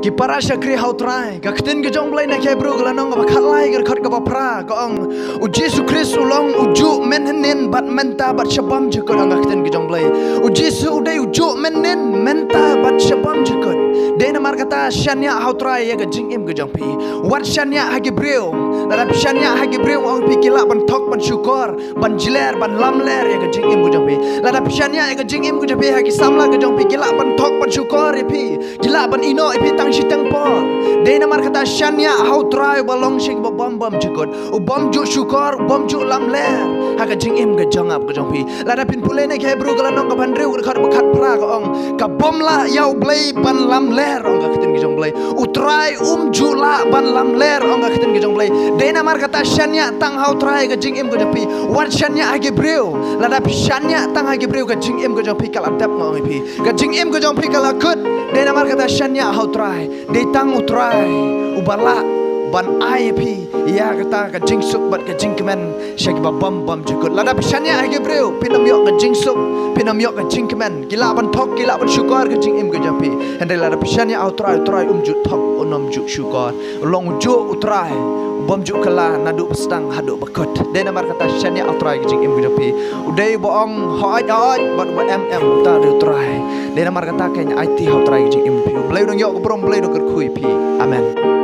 Ki para syakri hau trai ka ktin ke jong blai na ke bro gala nong ba khalai gar khat ka ba pra ka ong u Jesu Christ ulong uju menhenin bat menta bat shabam je ko ang ktin ke jong blai u Jesu udai uju menen menta bat shabam je ko de na mar kata shania hau trai ya ga jing im ke jong pi wat shania ha Gabriel la shania ha Gabriel ong pi kila ban thok ban syukor ban jiler ban lamler ya ga jing im ke jong pi la shania ya ga jing im ke jong pi ha ki samla ke jong pi kila ban thok ban syukor ya pi kila ban ino pi tang Sitang por, dena mar kata shania hau try balong shing ba bom jikot, u bom ju syukor, bom ju lam ler, haga jing im ga jang ap ga jong pi, lada pin pule ne ke bru ga nong ga ban rew ga khat ba khat pra ga ong, ka bom la yau blai ban lam ler ong ga kiten ga jong blai, u try ju la ban lam ler ong ga kiten ga jong blai, dena mar kata shania tang hau try ga jing im ga jong pi, wat shania ha Gabriel, lada shania tang ha Gabriel ga jing im ga jong pi kala dap ma ong pi, ga jing im ga jong pi kala kut, dena mar kata shania hau try Detang utrai ubala ban IP ya kata ka jingsuk bat ka jingkemen syaki ba bam jikut lada pisanya age breu pinam yok ka jingsuk pinam yok ka jingkemen gila ban thok gila ban syukor ka jing im ka japi hande lada pisanya utrai umju thok onom ju syukor long ju utrai bom ju kala nadu pestang hadu bakot dena mar kata shania utrai ka jing im ka japi udai boong hoaj bat ta utrai dena mar kata kenya IT utrai ka jing im pi blai dong yok brom blai dong ker kui pi amen